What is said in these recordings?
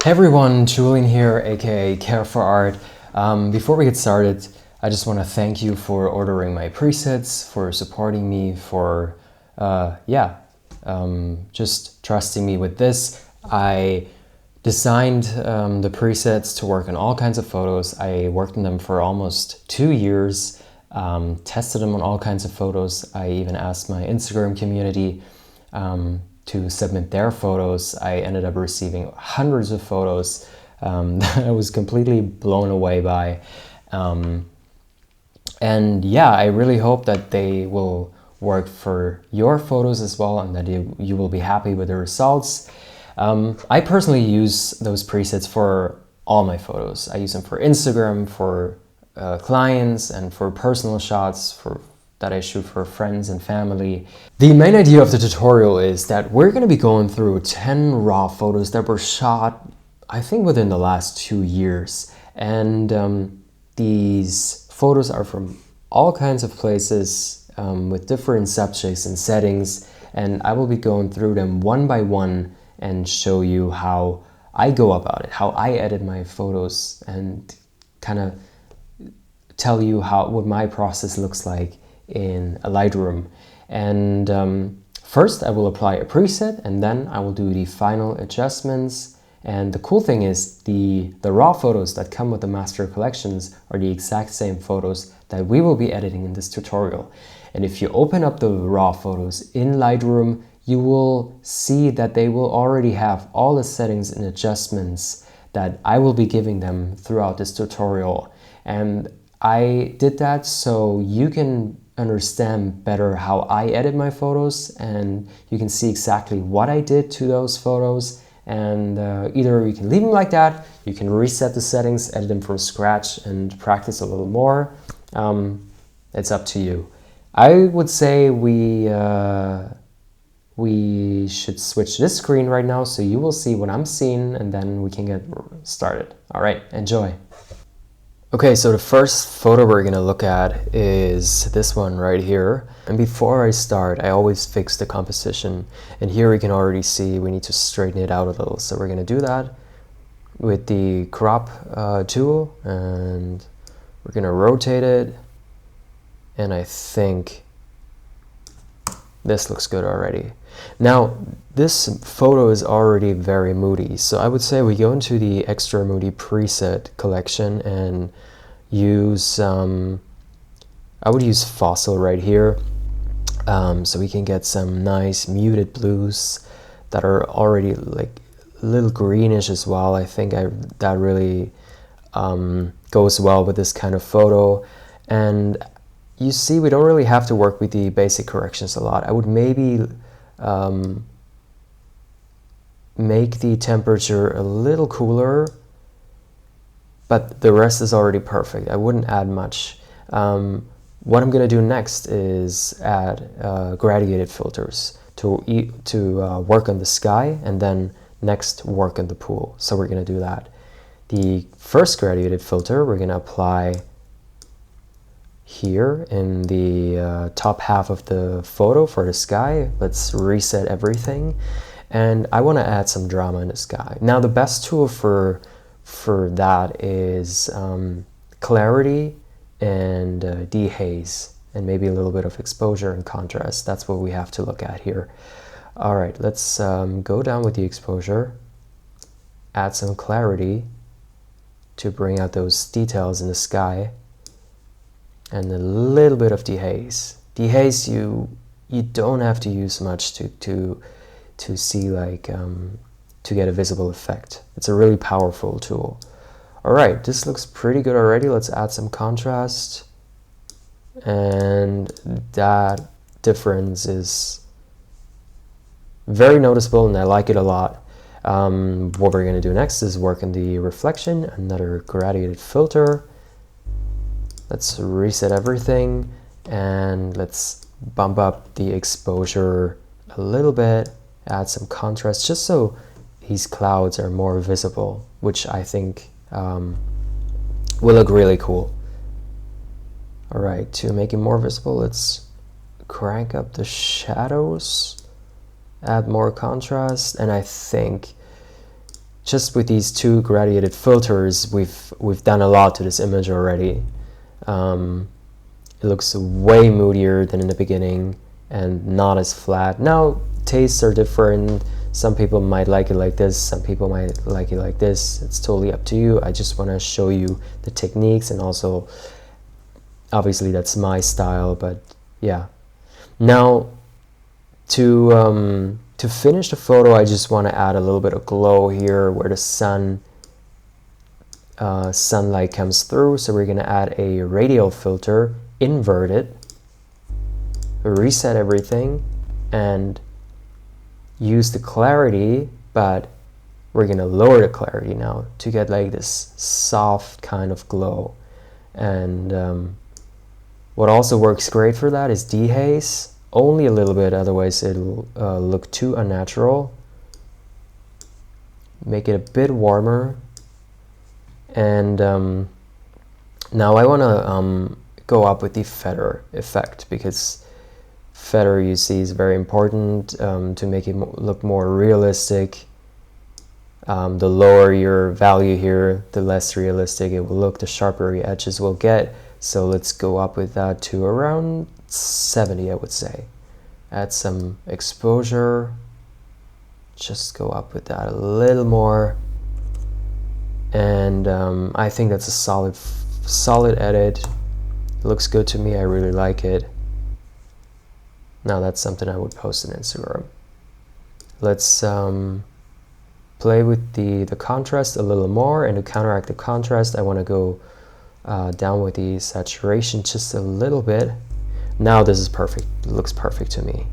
Hey everyone, Julian here, aka care4art. Before we get started, I just want to thank you for ordering my presets, for supporting me, for just trusting me with this. I designed the presets to work on all kinds of photos. I worked on them for almost 2 years, tested them on all kinds of photos. I even asked my Instagram community to submit their photos. I ended up receiving hundreds of photos that I was completely blown away by. And yeah, I really hope that they will work for your photos as well and that you will be happy with the results. I personally use those presets for all my photos. I use them for Instagram, for clients, and for personal shots, that I shoot for friends and family. The main idea of the tutorial is that we're going to be going through 10 raw photos that were shot, I think, within the last 2 years. And these photos are from all kinds of places with different subjects and settings. And I will be going through them one by one and show you how I go about it, how I edit my photos, and kind of tell you what my process looks like in a Lightroom. And first I will apply a preset, and then I will do the final adjustments. And the cool thing is the raw photos that come with the master collections are the exact same photos that we will be editing in this tutorial. And if you open up the raw photos in Lightroom, you will see that they will already have all the settings and adjustments that I will be giving them throughout this tutorial. And I did that so you can understand better how I edit my photos, and you can see exactly what I did to those photos. And either you can leave them like that, you can reset the settings, edit them from scratch, and practice a little more. It's up to you. I would say we should switch this screen right now so you will see what I'm seeing, and then we can get started. All right, enjoy. Okay, so the first photo we're gonna look at is this one right here. And before I start, I always fix the composition. And here we can already see we need to straighten it out a little. So we're gonna do that with the crop tool, and we're gonna rotate it. And I think this looks good already. Now, this photo is already very moody, so I would say we go into the extra moody preset collection and use, I would use fossil right here, so we can get some nice muted blues that are already like a little greenish as well. I think that really goes well with this kind of photo. And you see, we don't really have to work with the basic corrections a lot. I would maybe make the temperature a little cooler, but the rest is already perfect. I wouldn't add much. What I'm gonna do next is add gradiated filters to work on the sky, and then next work on the pool. So we're gonna do that. The first gradiated filter we're gonna apply here in the top half of the photo for the sky. Let's reset everything, and I want to add some drama in the sky. Now the best tool for that is clarity and dehaze, and maybe a little bit of exposure and contrast. That's what we have to look at here. All right, let's go down with the exposure, add some clarity to bring out those details in the sky, and a little bit of dehaze. Dehaze, you don't have to use much to see, like, to get a visible effect. It's a really powerful tool. All right, this looks pretty good already. Let's add some contrast, and that difference is very noticeable, and I like it a lot. What we're gonna do next is work on the reflection, another gradiated filter. Let's reset everything, and let's bump up the exposure a little bit, add some contrast, just so these clouds are more visible, which I think will look really cool. All right, to make it more visible, let's crank up the shadows, add more contrast, and I think just with these two graduated filters, we've done a lot to this image already. It looks way moodier than in the beginning and not as flat. Now, tastes are different. Some people might like it like this, some people might like it like this. It's totally up to you. I just want to show you the techniques, and also, obviously that's my style, but yeah. Now, to finish the photo, I just want to add a little bit of glow here where the sunlight comes through. So we're going to add a radial filter, invert it, reset everything, and use the clarity, but we're going to lower the clarity now to get like this soft kind of glow. And what also works great for that is dehaze, only a little bit, otherwise it'll look too unnatural. Make it a bit warmer. And now I want to go up with the feather effect, because feather, you see, is very important to make it look more realistic. The lower your value here, the less realistic it will look, the sharper your edges will get. So let's go up with that to around 70, I would say. Add some exposure. Just go up with that a little more. And I think that's a solid edit. It looks good to me. I really like it. Now that's something I would post on Instagram. Let's play with the contrast a little more, and to counteract the contrast, I want to go down with the saturation just a little bit. Now this is perfect. It looks perfect to me.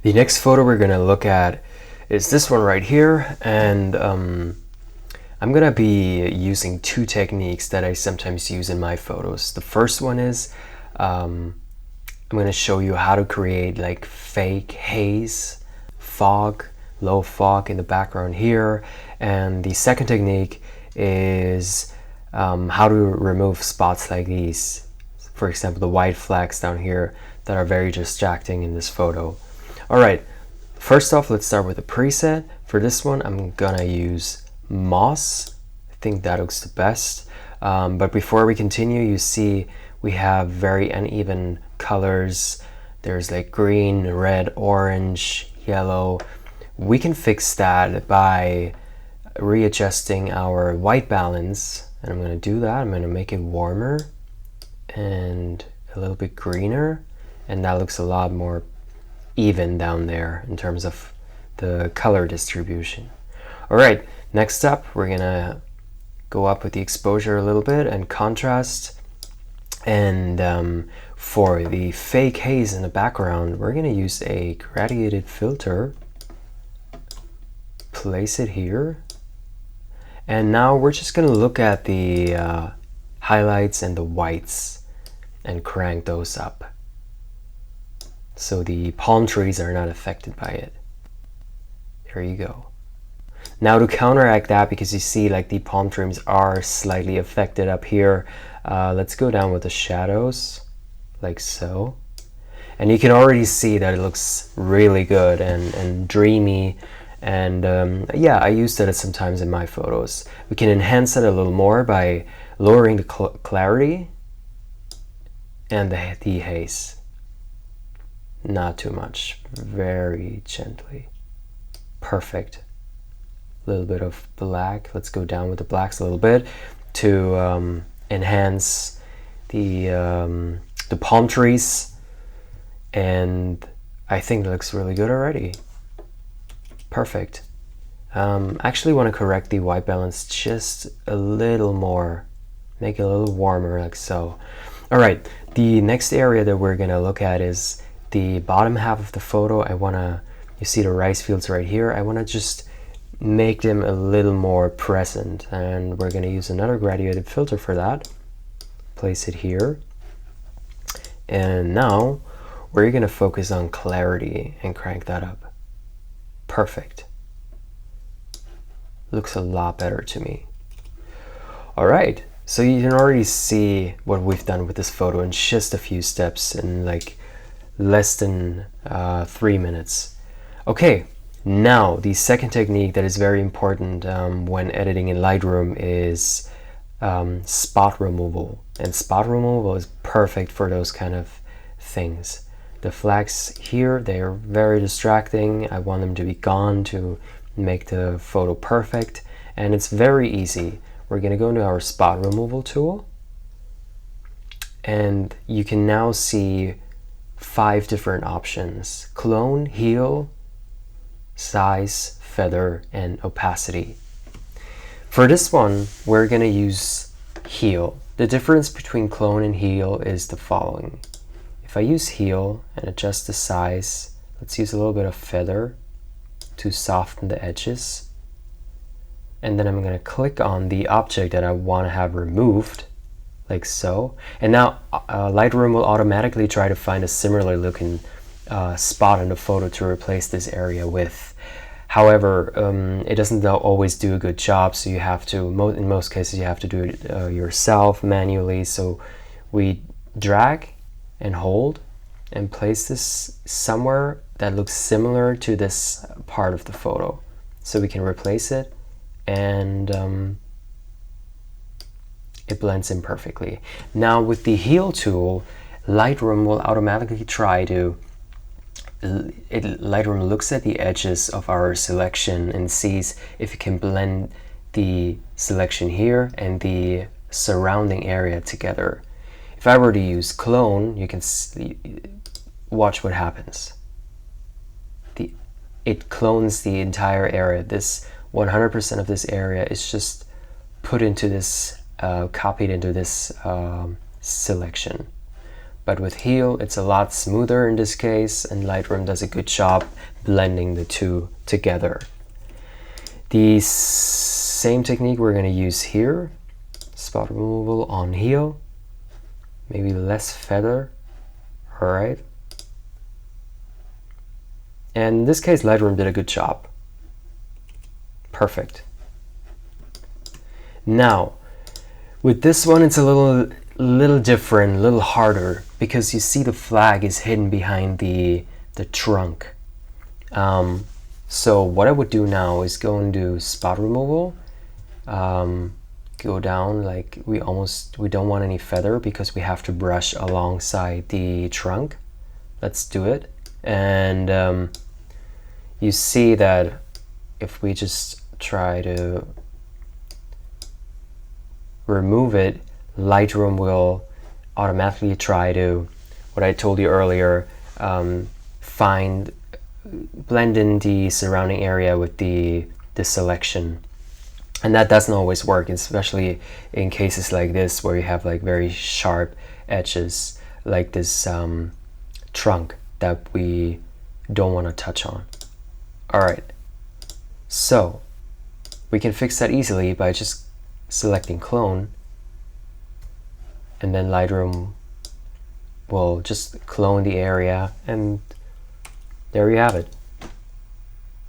The next photo we're going to look at is this one right here, and I'm going to be using two techniques that I sometimes use in my photos. The first one is I'm going to show you how to create like fake haze, fog, low fog in the background here. And the second technique is how to remove spots like these. For example, the white flags down here that are very distracting in this photo. All right, first off, let's start with a preset. For this one, I'm gonna use moss. I think that looks the best. But before we continue, you see we have very uneven colors. There's like green, red, orange, yellow. We can fix that by readjusting our white balance, and I'm going to do that. I'm going to make it warmer and a little bit greener, and that looks a lot more even down there in terms of the color distribution. All right, next up, we're going to go up with the exposure a little bit and contrast. And for the fake haze in the background, we're going to use a graduated filter. Place it here. And now we're just going to look at the highlights and the whites and crank those up, so the palm trees are not affected by it. There you go. Now to counteract that, because you see like the palm trees are slightly affected up here, let's go down with the shadows like so. And you can already see that it looks really good and dreamy. And yeah, I use that sometimes in my photos. We can enhance it a little more by lowering the clarity and the haze. Not too much, very gently. Perfect. A little bit of black. Let's go down with the blacks a little bit to enhance the palm trees. And I think it looks really good already. Perfect. Actually want to correct the white balance just a little more. Make it a little warmer like so. All right, the next area that we're going to look at is the bottom half of the photo. You see the rice fields right here. I want to just make them a little more present, and we're going to use another graduated filter for that. Place it here. And now we're going to focus on clarity and crank that up. Perfect. Looks a lot better to me. All right, so you can already see what we've done with this photo in just a few steps, in like less than 3 minutes. Okay, Now, the second technique that is very important when editing in Lightroom is spot removal. And spot removal is perfect for those kind of things. The flags here, they are very distracting. I want them to be gone to make the photo perfect. And it's very easy. We're going to go into our spot removal tool. And you can now see 5 different options: clone, heal, size, feather, and opacity. For this one, we're going to use heal. The difference between clone and heal is the following. If I use heal and adjust the size, let's use a little bit of feather to soften the edges. And then I'm going to click on the object that I want to have removed, like so. And now Lightroom will automatically try to find a similar looking spot in the photo to replace this area with. However, it doesn't always do a good job, so you have to, in most cases, you have to do it yourself manually. So we drag and hold and place this somewhere that looks similar to this part of the photo, so we can replace it, and it blends in perfectly. Now with the heal tool, Lightroom will automatically try to Lightroom looks at the edges of our selection and sees if it can blend the selection here and the surrounding area together. If I were to use clone, you can watch what happens. It clones the entire area. This 100% of this area is just put into this, copied into this selection. But with heal, it's a lot smoother in this case, and Lightroom does a good job blending the two together. The same technique we're going to use here. Spot removal on heal. Maybe less feather. All right. And in this case, Lightroom did a good job. Perfect. Now, with this one, it's a little different, a little harder, because you see the flag is hidden behind the trunk. So what I would do now is go and do spot removal, go down, like we don't want any feather because we have to brush alongside the trunk. Let's do it. And you see that if we just try to remove it, Lightroom will automatically try to, what I told you earlier, blend in the surrounding area with the selection. And that doesn't always work, especially in cases like this where you have like very sharp edges, like this trunk that we don't want to touch on. All right, so we can fix that easily by just selecting clone, and then Lightroom will just clone the area, and there you have it.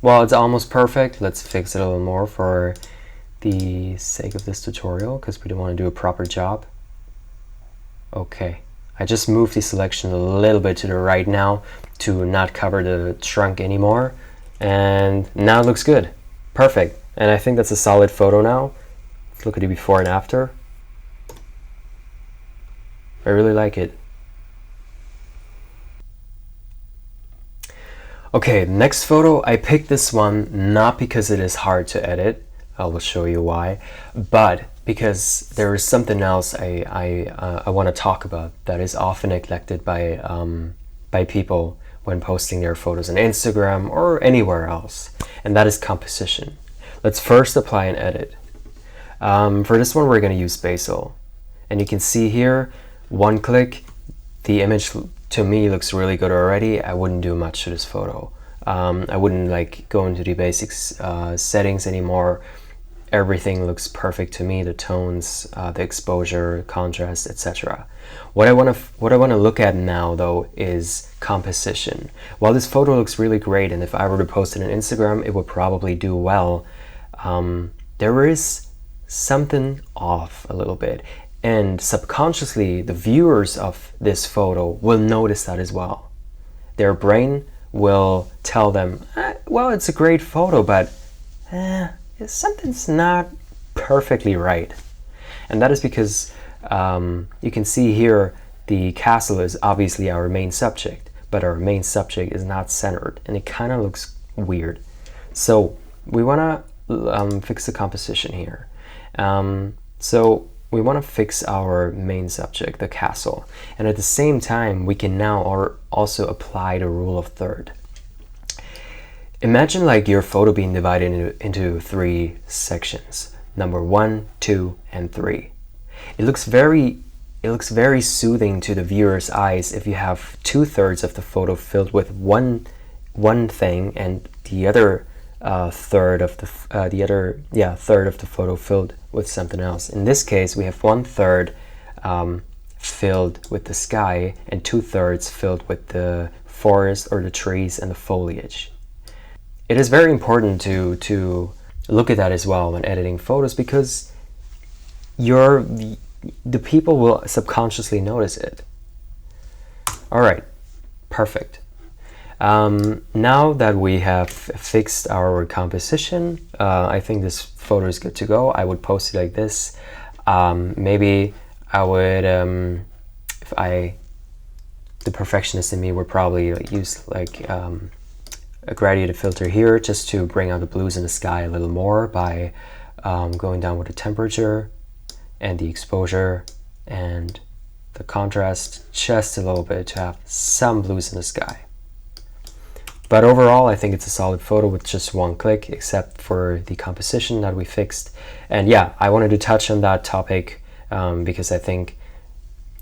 Well, it's almost perfect. Let's fix it a little more for the sake of this tutorial, because we don't want to do a proper job. Okay, I just moved the selection a little bit to the right now to not cover the trunk anymore, and now it looks good. Perfect. And I think that's a solid photo now. Let's look at the before and after. I really like it. Okay, next photo, I picked this one not because it is hard to edit, I will show you why, but because there is something else I want to talk about that is often neglected by people when posting their photos on Instagram or anywhere else, and that is composition. Let's first apply an edit. For this one, we're going to use basil, and you can see here, one click, the image to me looks really good already. I wouldn't do much to this photo. I wouldn't like go into the basics settings anymore. Everything looks perfect to me. The tones, the exposure, contrast, etc. What I want to look at now though is composition. While this photo looks really great, and if I were to post it on Instagram, it would probably do well. There is something off a little bit. And subconsciously, the viewers of this photo will notice that as well. Their brain will tell them, well, it's a great photo, but something's not perfectly right. And that is because you can see here the castle is obviously our main subject, but our main subject is not centered, and it kind of looks weird. So we want to fix the composition here. So we want to fix our main subject, the castle, and at the same time we can now also apply the rule of third. Imagine like your photo being divided into 3 sections, number 1, 2, and 3. It looks very soothing to the viewer's eyes if you have 2/3 of the photo filled with one thing, and the other third of the photo filled with something else. In this case, we have 1/3 filled with the sky and 2/3 filled with the forest or the trees and the foliage. It is very important to look at that as well when editing photos, because the people will subconsciously notice it. All right, perfect. Now that we have fixed our composition, I think this photo is good to go. I would post it like this. Maybe I would, the perfectionist in me would probably use like a gradient filter here just to bring out the blues in the sky a little more by going down with the temperature and the exposure and the contrast just a little bit to have some blues in the sky. But overall, I think it's a solid photo with just one click, except for the composition that we fixed. And yeah, I wanted to touch on that topic because I think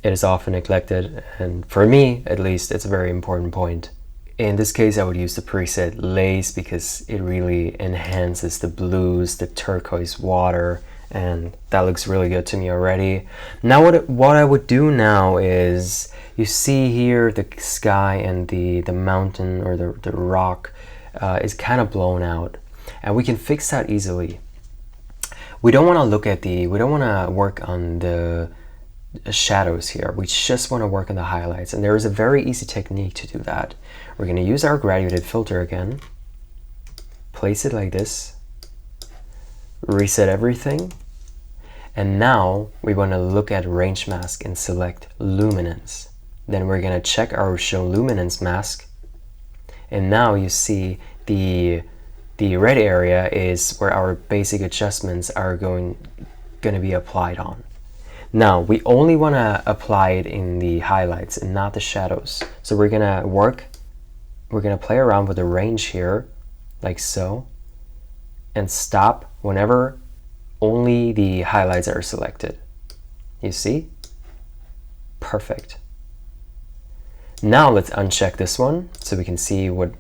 it is often neglected, and for me at least, it's a very important point. In this case, I would use the preset Lace because it really enhances the blues, the turquoise water, and that looks really good to me already. Now what I would do now is, you see here the sky and the mountain or the rock is kind of blown out, and we can fix that easily. We don't want to work on the shadows here. We just want to work on the highlights, and there is a very easy technique to do that. We're going to use our graduated filter again, place it like this, reset everything, and now we want to look at range mask and select luminance. Then we're going to check our show luminance mask, and now you see the red area is where our basic adjustments are going to be applied on. Now we only want to apply it in the highlights and not the shadows. So we're going to play around with the range here like so, and stop whenever only the highlights are selected. You see? Perfect. Now let's uncheck this one so we can see what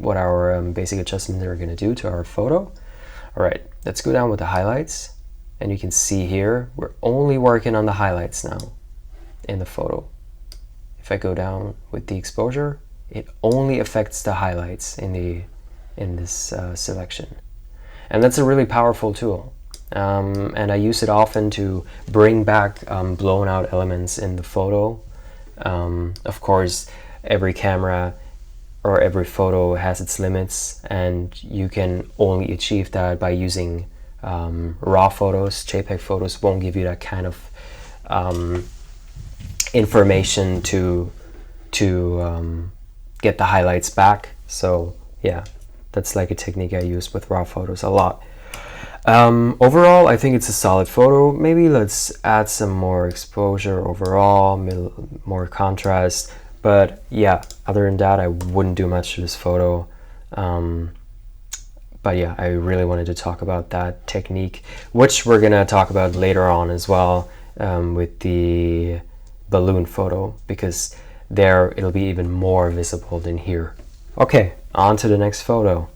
our basic adjustments are going to do to our photo. All right, let's go down with the highlights, and you can see here we're only working on the highlights now in the photo. If I go down with the exposure, it only affects the highlights in this selection, and that's a really powerful tool. And I use it often to bring back blown out elements in the photo. Of course, every camera or every photo has its limits, and you can only achieve that by using raw photos. JPEG photos won't give you that kind of information to get the highlights back. So yeah, that's like a technique I use with raw photos a lot. Overall, I think it's a solid photo. Maybe let's add some more exposure overall, more contrast. But yeah, other than that, I wouldn't do much to this photo. But yeah, I really wanted to talk about that technique, which we're gonna talk about later on as well with the balloon photo, because there it'll be even more visible than here. Okay, on to the next photo.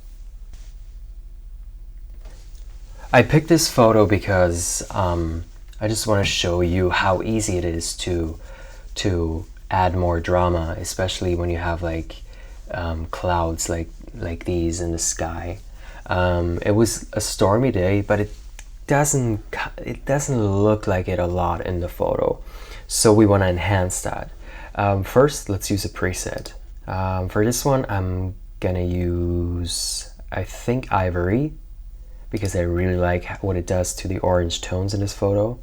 I picked this photo because I just want to show you how easy it is to add more drama, especially when you have like clouds like these in the sky. It was a stormy day, but it doesn't look like it a lot in the photo, so we want to enhance that. First, let's use a preset. For this one, I'm gonna use, I think, Ivory, because I really like what it does to the orange tones in this photo.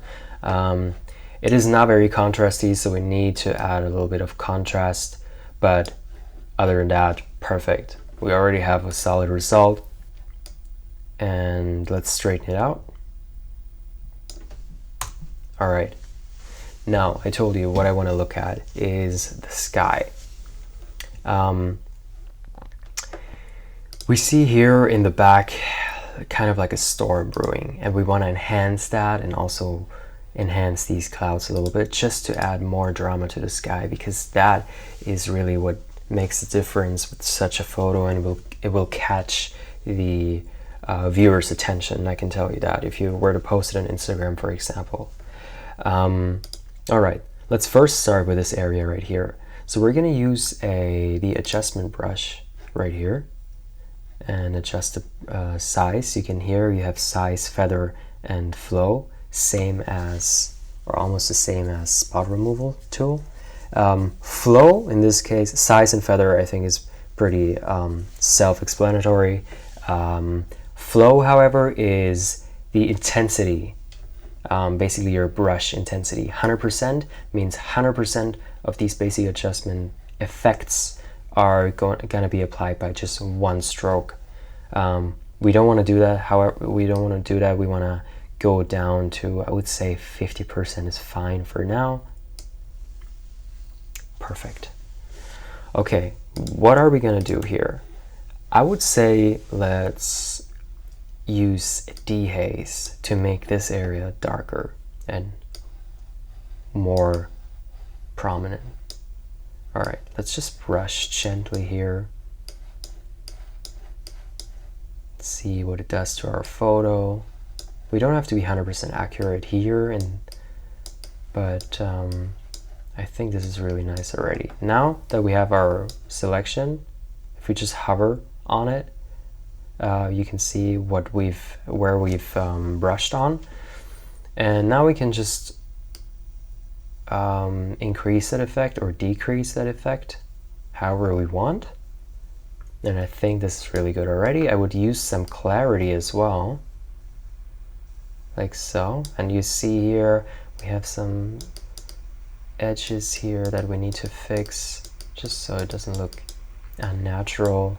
It is not very contrasty, so we need to add a little bit of contrast, but other than that, perfect. We already have a solid result, and let's straighten it out. All right, now I told you what I want to look at is the sky. We see here in the back kind of like a storm brewing, and we want to enhance that and also enhance these clouds a little bit just to add more drama to the sky, because that is really what makes the difference with such a photo, and it will catch the viewer's attention. I can tell you that if you were to post it on Instagram, for example. All right, let's first start with this area right here. So we're going to use the adjustment brush right here and adjust the size. You can hear you have size, feather, and flow, same as, or almost the same as spot removal tool. Flow, in this case, size and feather, I think is pretty self-explanatory. Flow, however, is the intensity, basically your brush intensity. 100% means 100% of these basic adjustment effects are going to be applied by just one stroke. We don't want to do that. However, we don't want to do that. We want to go down to, I would say 50% is fine for now. Perfect. Okay, what are we going to do here? I would say let's use dehaze to make this area darker and more prominent. All right, let's just brush gently here. See what it does to our photo. We don't have to be 100% accurate here, but I think this is really nice already. Now that we have our selection, if we just hover on it, you can see where we've brushed on, and now we can just increase that effect or decrease that effect however we want. And I think this is really good already. I would use some clarity as well, like so. And you see here we have some edges here that we need to fix just so it doesn't look unnatural.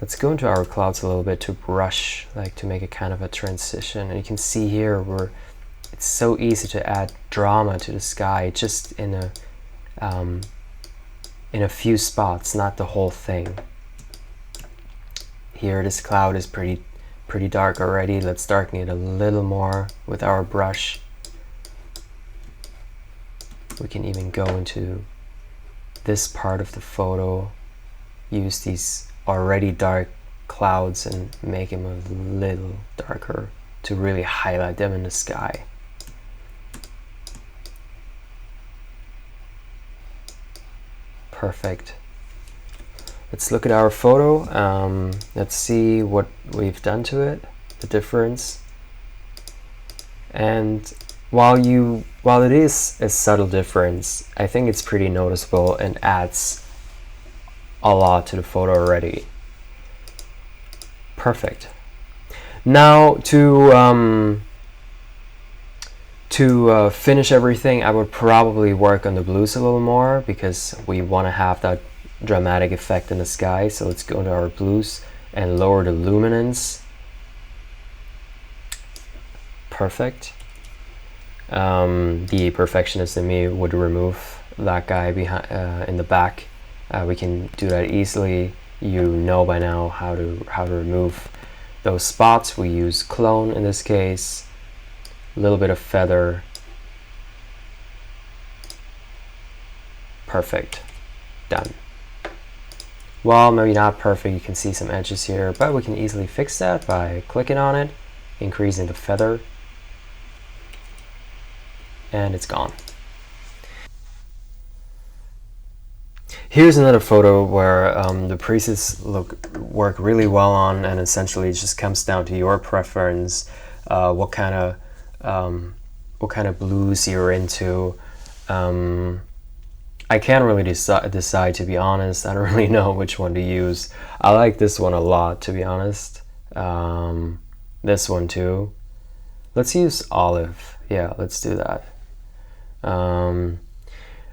Let's go into our clouds a little bit to brush, like to make a kind of a transition. And you can see here it's so easy to add drama to the sky just in a few spots, not the whole thing. Here this cloud is pretty dark already. Let's darken it a little more with our brush. We can even go into this part of the photo, use these already dark clouds and make them a little darker to really highlight them in the sky. Perfect. Let's look at our photo. Let's see what we've done to it, the difference. And while it is a subtle difference, I think it's pretty noticeable and adds a lot to the photo already. Perfect. Now to finish everything, I would probably work on the blues a little more because we want to have that dramatic effect in the sky. So let's go to our blues and lower the luminance. Perfect. The perfectionist in me would remove that guy behind in the back. We can do that easily. You know by now how to remove those spots. We use clone in this case, a little bit of feather. Perfect. Done. Well, maybe not perfect, you can see some edges here, but we can easily fix that by clicking on it, increasing the feather, and it's gone. Here's another photo where the presets work really well on, and essentially it just comes down to your preference, what kind of blues you're into. I can't really decide, to be honest. I don't really know which one to use. I like this one a lot, to be honest. This one too. Let's use olive. Yeah, let's do that.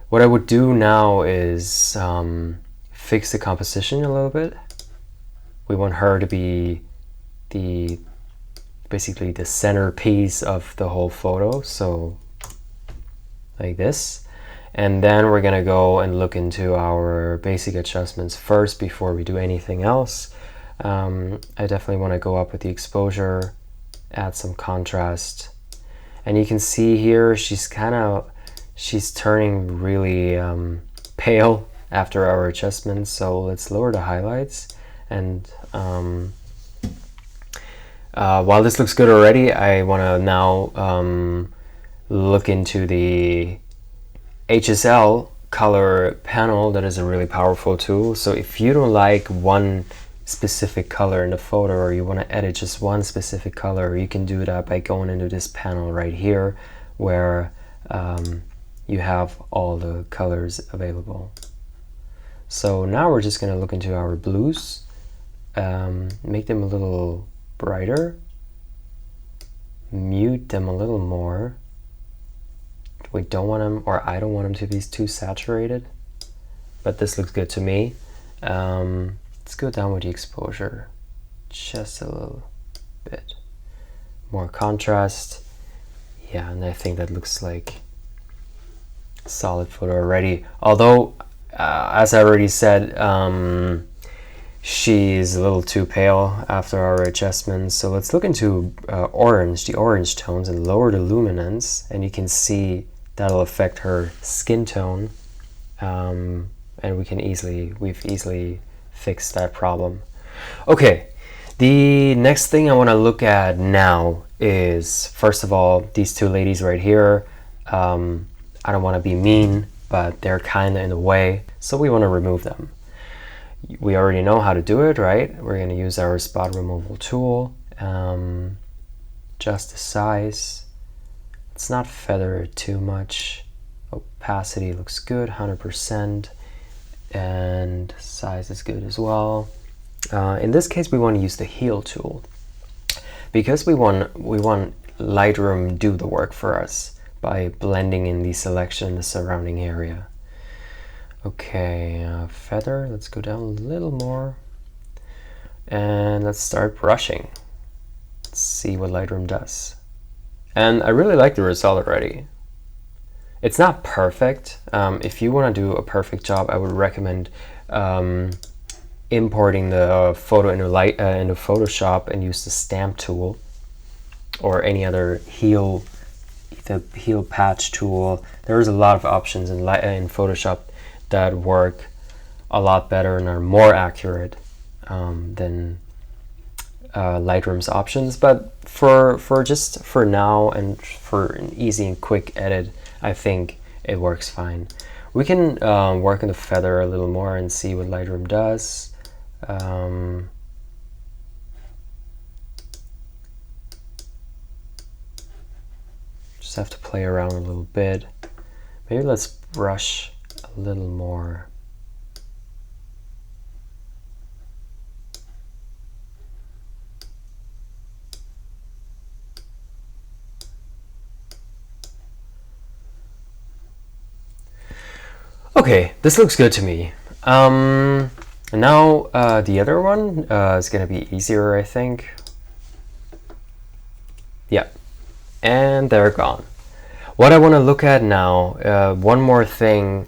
What I would do now is fix the composition a little bit. We want her to be basically the centerpiece of the whole photo, so like this. And then we're gonna go and look into our basic adjustments first before we do anything else. I definitely want to go up with the exposure, add some contrast, and you can see here she's turning really pale after our adjustments. So let's lower the highlights, and while this looks good already, I want to now look into the HSL color panel. That is a really powerful tool. So if you don't like one specific color in the photo, or you want to edit just one specific color, you can do that by going into this panel right here, where you have all the colors available. So now we're just going to look into our blues, make them a little brighter, mute them a little more. We don't want them, or I don't want them to be too saturated, but this looks good to me. Let's go down with the exposure just a little bit more contrast. Yeah, and I think that looks like a solid photo already. Although, as I already said, she's a little too pale after our adjustments. So let's look into the orange tones, and lower the luminance, and you can see that'll affect her skin tone, and we've easily fixed that problem. Okay, the next thing I want to look at now is, first of all, these two ladies right here. I don't want to be mean, but they're kind of in the way, so we want to remove them. We already know how to do it, right? We're going to use our spot removal tool, adjust the size. Let's not feather it too much. Opacity looks good, 100%, and size is good as well. In this case, we want to use the heal tool, because we want Lightroom to do the work for us by blending in the selection, the surrounding area. Okay, feather, let's go down a little more, and let's start brushing. Let's see what Lightroom does. And I really like the result already. It's not perfect. If you want to do a perfect job, I would recommend importing the photo into Photoshop and use the stamp tool, or any other the heal patch tool. There's a lot of options in Photoshop that work a lot better and are more accurate than Lightroom's options. But for now and for an easy and quick edit, I think it works fine. We can work on the feather a little more and see what Lightroom does. Just have to play around a little bit. Maybe let's brush a little more. Okay, this looks good to me. And now the other one is going to be easier, I think. Yeah, and they're gone. What I want to look at now, one more thing.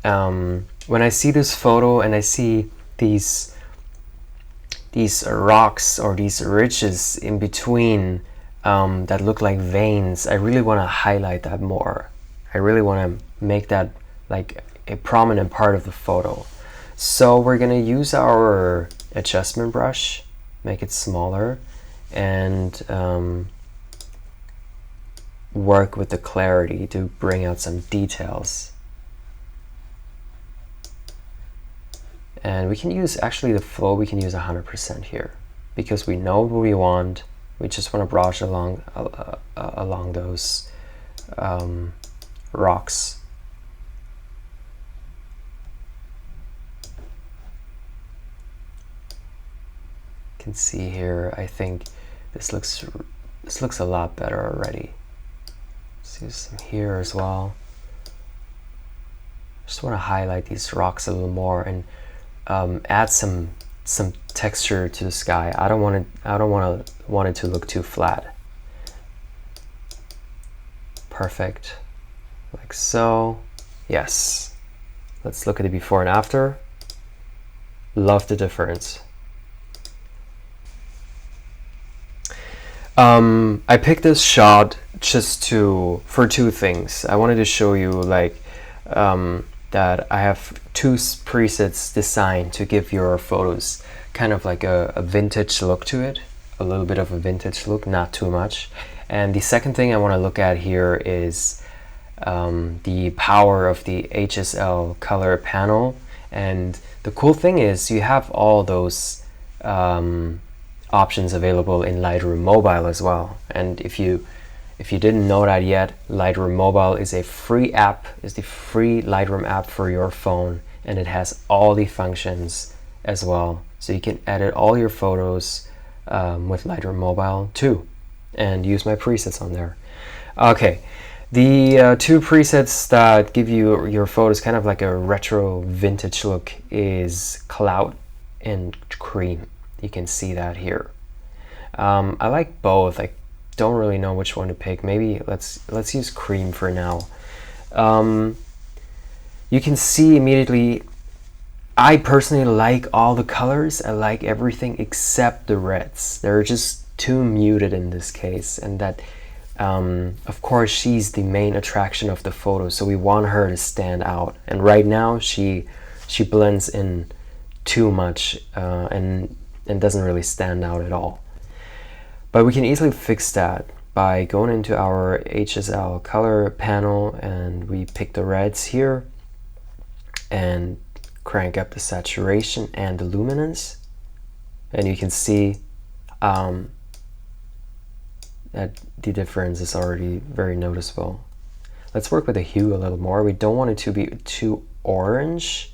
When I see this photo and I see these rocks or these ridges in between that look like veins, I really want to highlight that more. I really want to make that like a prominent part of the photo. So we're going to use our adjustment brush, make it smaller, and work with the clarity to bring out some details. And we can use, actually the flow, we can use 100% here, because we know what we want. We just want to brush along those rocks. can see here, I think this looks a lot better already. See some here as well. Just want to highlight these rocks a little more and add some texture to the sky. I don't want it to look too flat. Perfect, like so. Yes. Let's look at the before and after. Love the difference. I picked this shot just for two things. I wanted to show you like that I have two presets designed to give your photos kind of like a vintage look to it, a little bit of a vintage look, not too much. And the second thing I want to look at here is the power of the HSL color panel. And the cool thing is you have all those options available in Lightroom Mobile as well. And if you didn't know that yet, Lightroom Mobile is a free app, is the free Lightroom app for your phone, and it has all the functions as well. So you can edit all your photos with Lightroom Mobile too, and use my presets on there. Okay, the two presets that give you your photos kind of like a retro vintage look is Cloud and Cream. You can see that here. I like both. I don't really know which one to pick. Maybe let's use Cream for now. You can see immediately I personally like all the colors. I like everything except the reds. They're just too muted in this case, and that of course she's the main attraction of the photo, so we want her to stand out, and right now she blends in too much and doesn't really stand out at all. But we can easily fix that by going into our HSL color panel, and we pick the reds here and crank up the saturation and the luminance, and you can see that the difference is already very noticeable. Let's work with the hue a little more. We don't want it to be too orange,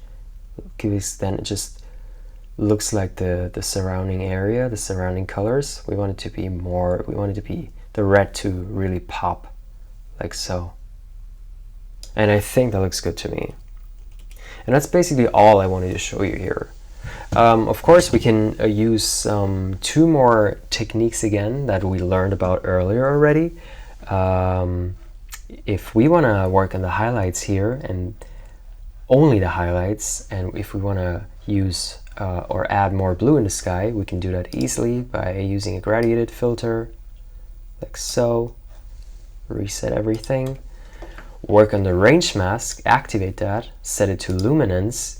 because then it just looks like the surrounding area, the surrounding colors. We want it to be more, we want it to be the red to really pop, like so. And I think that looks good to me. And that's basically all I wanted to show you here. Of course, we can use two more techniques again that we learned about earlier already. If we want to work on the highlights here, and only the highlights, and if we want to use or add more blue in the sky, we can do that easily by using a gradiated filter, like so. Reset everything. Work on the range mask, activate that, set it to luminance.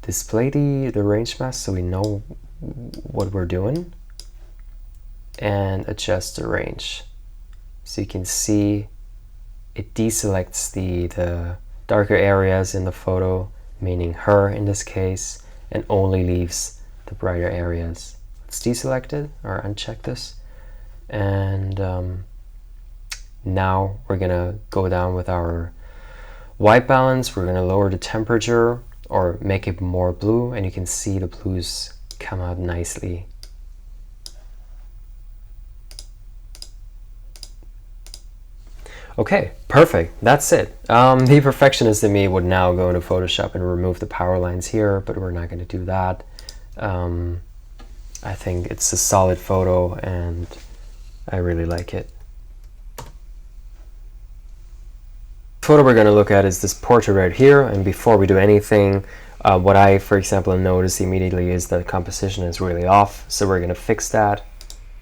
Display the range mask so we know what we're doing, and adjust the range. So you can see it deselects the darker areas in the photo, meaning her in this case, and only leaves the brighter areas. Let's deselect it or uncheck this, and now we're gonna go down with our white balance. We're gonna lower the temperature or make it more blue, and you can see the blues come out nicely. Okay, perfect. That's it. The perfectionist in me would now go into Photoshop and remove the power lines here, but we're not going to do that. I think it's a solid photo and I really like it. The photo we're going to look at is this portrait right here, and before we do anything, what I, for example, notice immediately is that the composition is really off, so we're going to fix that.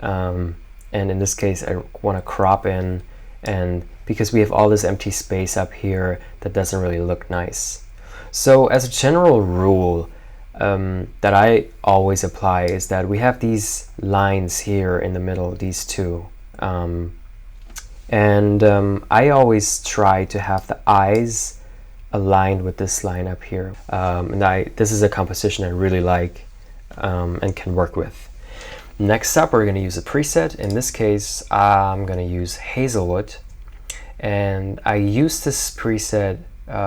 And in this case, I want to crop in, and because we have all this empty space up here, that doesn't really look nice. So as a general rule that I always apply is that we have these lines here in the middle, these two. I always try to have the eyes aligned with this line up here. This is a composition I really like and can work with. Next up, we're going to use a preset. In this case, I'm going to use Hazelwood. And I use this preset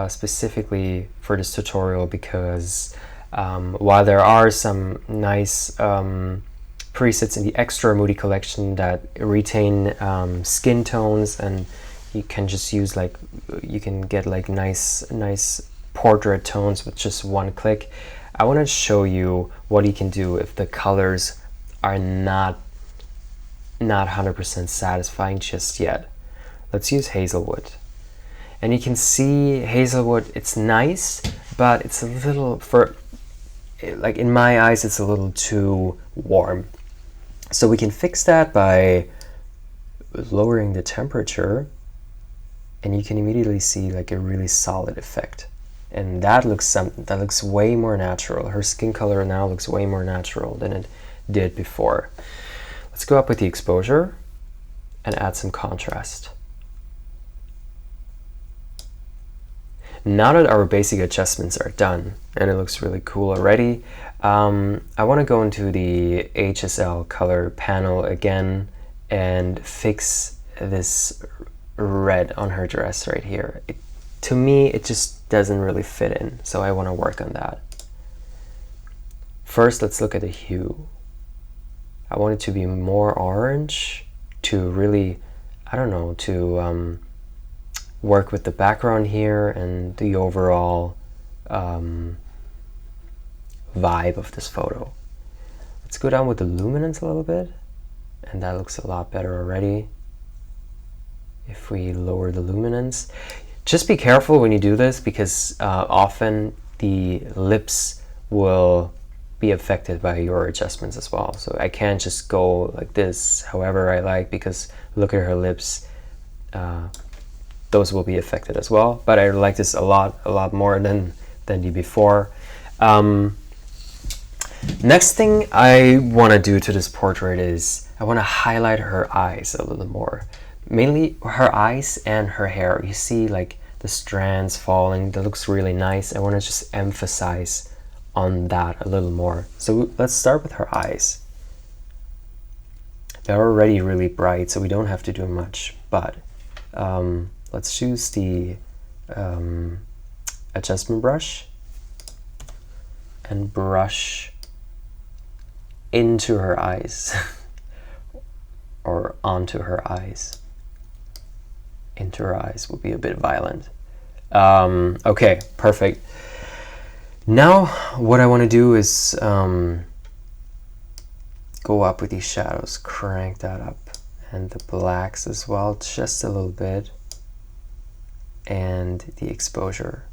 specifically for this tutorial because While there are some nice presets in the extra moody collection that retain skin tones, and you can just use like, you can get like nice portrait tones with just one click. I want to show you what you can do if the colors are not 100% satisfying just yet. Let's use Hazelwood. And you can see Hazelwood, it's nice, but it's a little, for like in my eyes, it's a little too warm. So we can fix that by lowering the temperature, and you can immediately see like a really solid effect. And that looks way more natural. Her skin color now looks way more natural than it did before. Let's go up with the exposure and add some contrast. Now that our basic adjustments are done, and it looks really cool already, I want to go into the HSL color panel again and fix this red on her dress right here. To me, it just doesn't really fit in, so I want to work on that. First, let's look at the hue. I want it to be more orange to really, I don't know, to work with the background here and the overall vibe of this photo. Let's go down with the luminance a little bit, and that looks a lot better already. If we lower the luminance, just be careful when you do this, because often the lips will be affected by your adjustments as well. So I can't just go like this however I like, because look at her lips, those will be affected as well. But I like this a lot more than the before. Next thing I want to do to this portrait is I want to highlight her eyes a little more. Mainly her eyes and her hair. You see like the strands falling, that looks really nice. I want to just emphasize on that a little more. So let's start with her eyes. They're already really bright, so we don't have to do much, but let's choose the adjustment brush and brush into her eyes or onto her eyes. Into her eyes would be a bit violent. Okay, perfect. Now what I want to do is go up with these shadows, crank that up, and the blacks as well, just a little bit, and the exposure.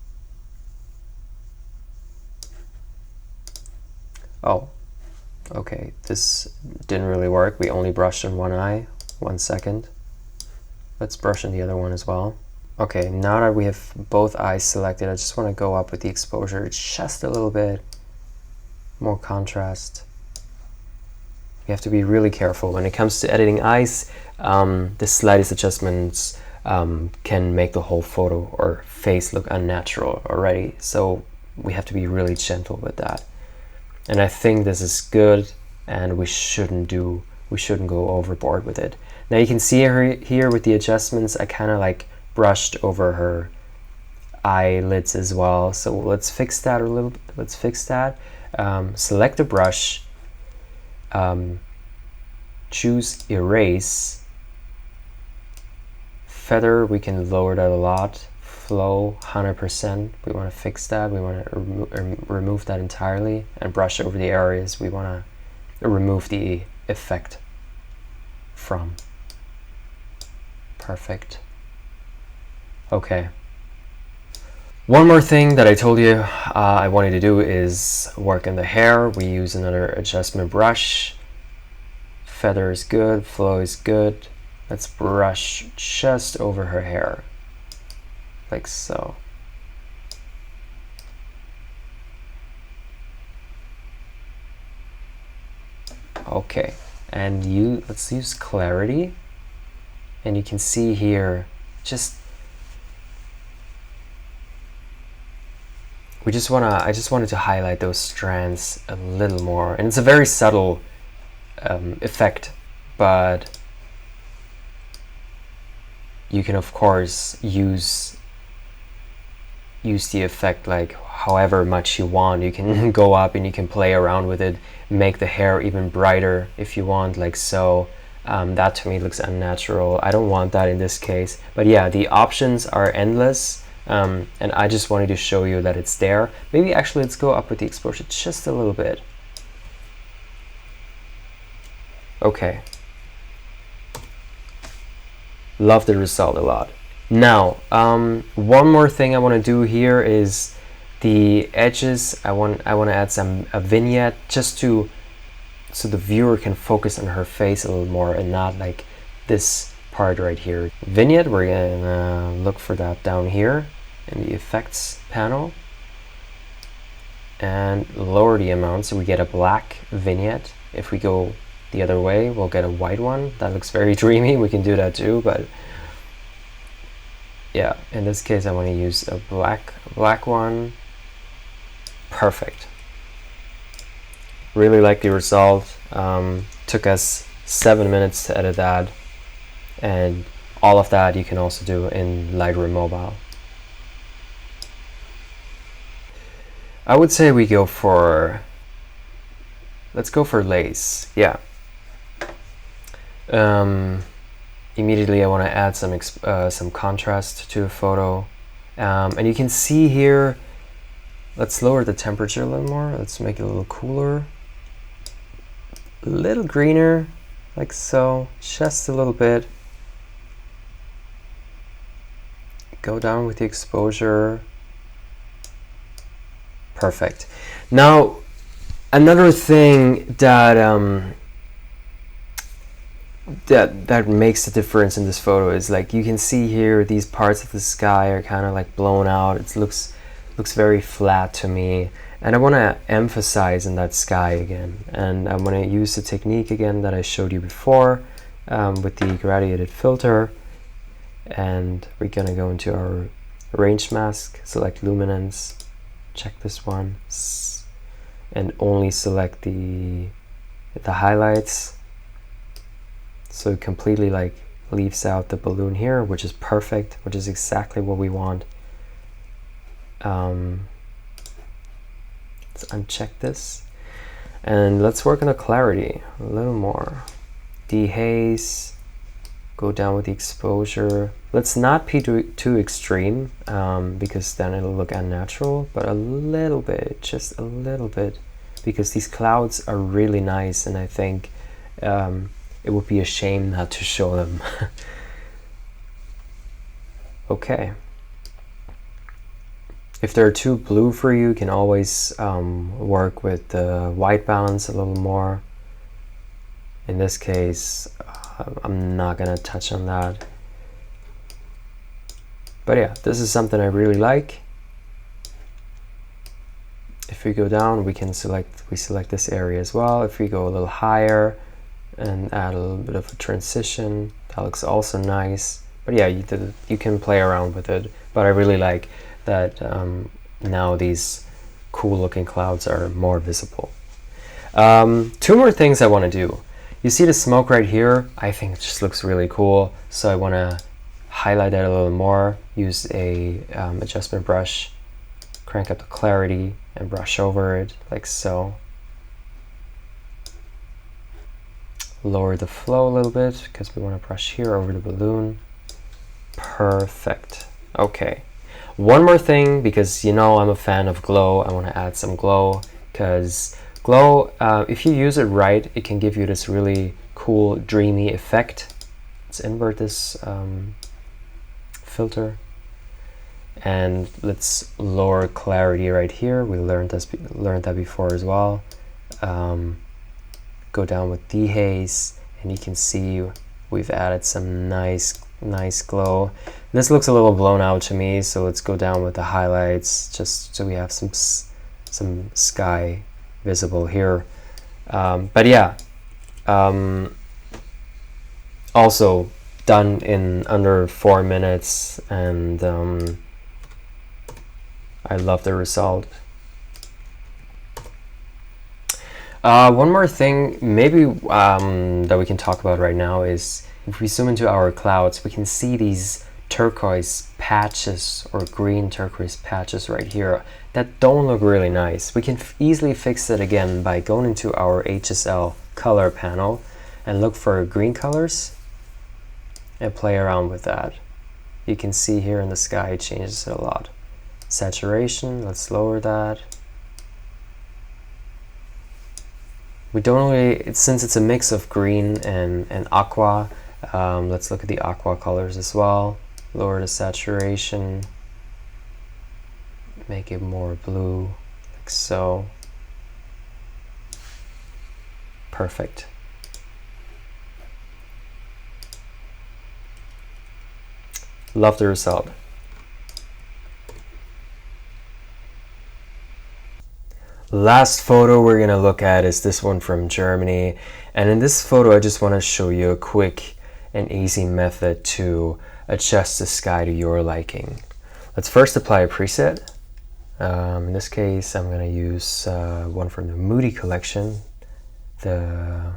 Oh, okay, this didn't really work. We only brushed on one eye. 1 second. Let's brush on the other one as well. Okay, now that we have both eyes selected, I just want to go up with the exposure just a little bit. More contrast. You have to be really careful when it comes to editing eyes. The slightest adjustments can make the whole photo or face look unnatural already. So we have to be really gentle with that. And I think this is good, and we shouldn't go overboard with it. Now you can see her here with the adjustments. I kind of like brushed over her eyelids as well. So let's fix that a little bit. Let's fix that. Select a brush. Choose erase. Feather, we can lower that a lot. Flow, 100%. We want to fix that. We want to remove that entirely, and brush over the areas we want to remove the effect from. Perfect. Okay. One more thing that I told you I wanted to do is work on the hair. We use another adjustment brush. Feather is good, flow is good. Let's brush just over her hair, like so. Okay, and let's use clarity, and you can see here I just wanted to highlight those strands a little more, and it's a very subtle effect, but you can of course use use the effect like however much you want. You can go up and you can play around with it, make the hair even brighter if you want, like so. That to me looks unnatural. I don't want that in this case. But yeah, the options are endless. And I just wanted to show you that it's there. Maybe actually let's go up with the exposure just a little bit. Okay. Love the result a lot. Now, one more thing I want to do here is the edges. I want to add a vignette just so the viewer can focus on her face a little more and not like this part right here. Vignette, we're gonna look for that down here in the effects panel and lower the amount so we get a black vignette. If we go the other way, we'll get a white one. That looks very dreamy. We can do that too, but yeah, in this case I want to use a black one. Perfect. Really like the result. Took us 7 minutes to edit that, and all of that you can also do in Lightroom Mobile. I would say we go for, let's go for lace. Yeah. Immediately I want to add some contrast to a photo, and you can see here, let's lower the temperature a little more. Let's make it a little cooler, a little greener, like so, just a little bit. Go down with the exposure. Perfect. Now, another thing that that makes the difference in this photo is, like, you can see here these parts of the sky are kind of like blown out. It looks very flat to me, and I want to emphasize in that sky again, and I'm going to use the technique again that I showed you before with the gradiated filter, and we're going to go into our range mask, select luminance, check this one, and only select the highlights. So it completely like leaves out the balloon here, which is perfect, which is exactly what we want. Let's uncheck this, and let's work on the clarity a little more. Dehaze, go down with the exposure. Let's not be too extreme, because then it'll look unnatural, but a little bit, just a little bit, because these clouds are really nice, and I think it would be a shame not to show them. Okay. If they're too blue for you, you can always work with the white balance a little more. In this case, I'm not gonna touch on that. But yeah, this is something I really like. If we go down, we select this area as well. If we go a little higher and add a little bit of a transition, that looks also nice. But yeah, you can play around with it. But I really like that now these cool looking clouds are more visible. Two more things I want to do. You see the smoke right here? I think it just looks really cool. So I want to highlight that a little more. Use a adjustment brush, crank up the clarity, and brush over it like so. Lower the flow a little bit because we want to brush here over the balloon. Perfect. Okay. One more thing, because you know I'm a fan of glow. I want to add some glow, because glow, if you use it right, it can give you this really cool dreamy effect. Let's invert this filter, and let's lower clarity right here. We learned that before as well. Go down with dehaze, and you can see we've added some nice glow. This looks a little blown out to me, so let's go down with the highlights just so we have some sky visible here. But yeah, also done in under 4 minutes, and I love the result. One more thing maybe that we can talk about right now is, if we zoom into our clouds, we can see these turquoise patches or green turquoise patches right here that don't look really nice. We can easily fix it again by going into our HSL color panel and look for green colors and play around with that. You can see here in the sky it changes it a lot. Saturation, let's lower that. We don't really, since it's a mix of green and aqua, let's look at the aqua colors as well. Lower the saturation, make it more blue, like so. Perfect. Love the result. Last photo we're gonna look at is this one from Germany, and in this photo I just want to show you a quick and easy method to adjust the sky to your liking. Let's first apply a preset. In this case I'm gonna use one from the Moody collection. I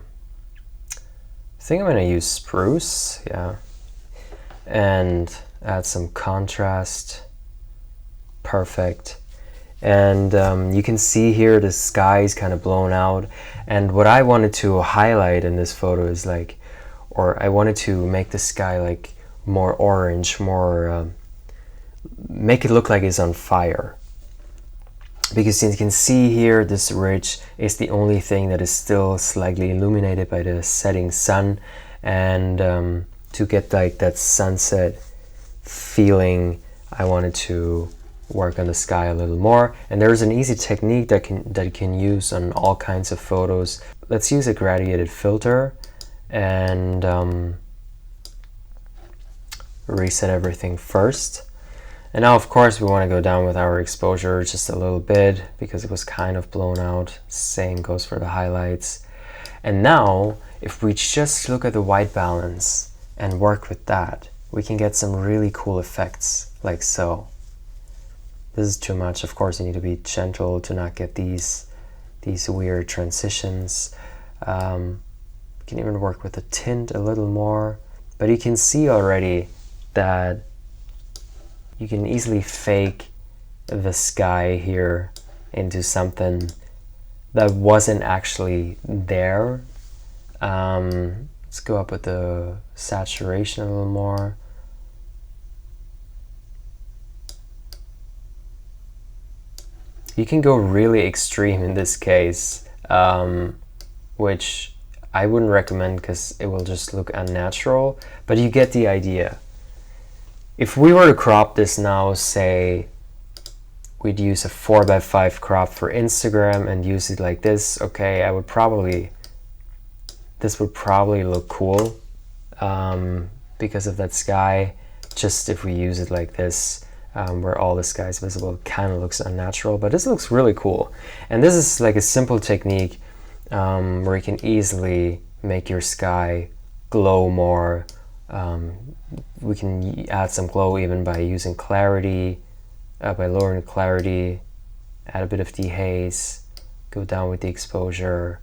think I'm gonna use Spruce, yeah, and add some contrast. Perfect. And you can see here the sky is kind of blown out, and what I wanted to highlight in this photo is like, or I wanted to make the sky like more orange, more make it look like it's on fire, because you can see here this ridge is the only thing that is still slightly illuminated by the setting sun, and to get like that sunset feeling I wanted to work on the sky a little more. And there's an easy technique that you can use on all kinds of photos. Let's use a gradiated filter and reset everything first. And now of course we want to go down with our exposure just a little bit because it was kind of blown out. Same goes for the highlights. And now if we just look at the white balance and work with that, we can get some really cool effects like so. This is too much. Of course, you need to be gentle to not get these weird transitions. You can even work with the tint a little more, but you can see already that you can easily fake the sky here into something that wasn't actually there. Let's go up with the saturation a little more. You can go really extreme in this case, which I wouldn't recommend because it will just look unnatural, but you get the idea. If we were to crop this now, say we'd use a 4:5 crop for Instagram and use it like this, okay, this would probably look cool because of that sky. Just if we use it like this, where all the sky is visible, it kind of looks unnatural, but this looks really cool. And this is like a simple technique where you can easily make your sky glow more. We can add some glow even by using clarity, by lowering the clarity, add a bit of dehaze, go down with the exposure.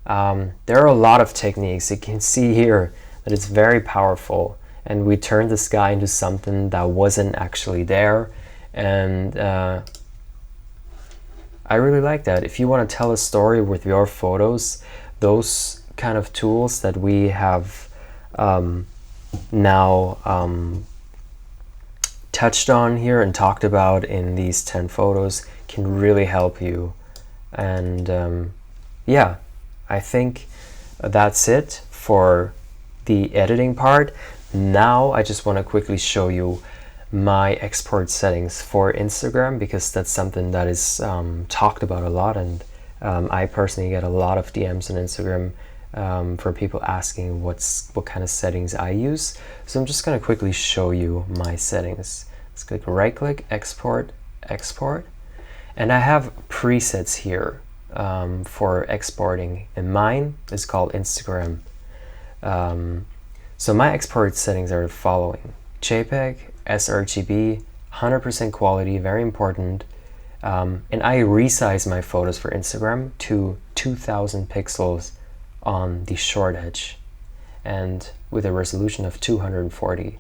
There are a lot of techniques. You can see here that it's very powerful, and we turned the sky into something that wasn't actually there, and I really like that. If you want to tell a story with your photos, those kind of tools that we have now touched on here and talked about in these 10 photos can really help you. And yeah, I think that's it for the editing part. Now I just want to quickly show you my export settings for Instagram, because that's something that is talked about a lot, and I personally get a lot of DMs on Instagram for people asking what kind of settings I use. So I'm just going to quickly show you my settings. Let's click right click, export, export, and I have presets here for exporting, and mine is called Instagram. So my export settings are the following: JPEG, sRGB, 100% quality, very important, and I resize my photos for Instagram to 2000 pixels on the short edge and with a resolution of 240.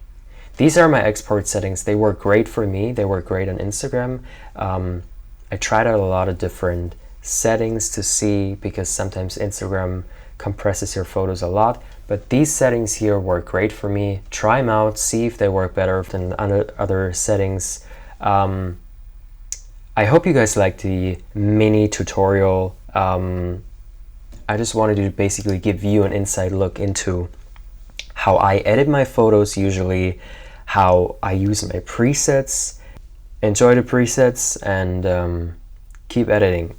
these are my export settings. They work great for me. They work great on Instagram. I tried out a lot of different settings to see, because sometimes Instagram compresses your photos a lot, but these settings here work great for me. Try them out, see if they work better than other settings. I hope you guys liked the mini tutorial. I just wanted to basically give you an inside look into how I edit my photos usually, how I use my presets. Enjoy the presets and keep editing.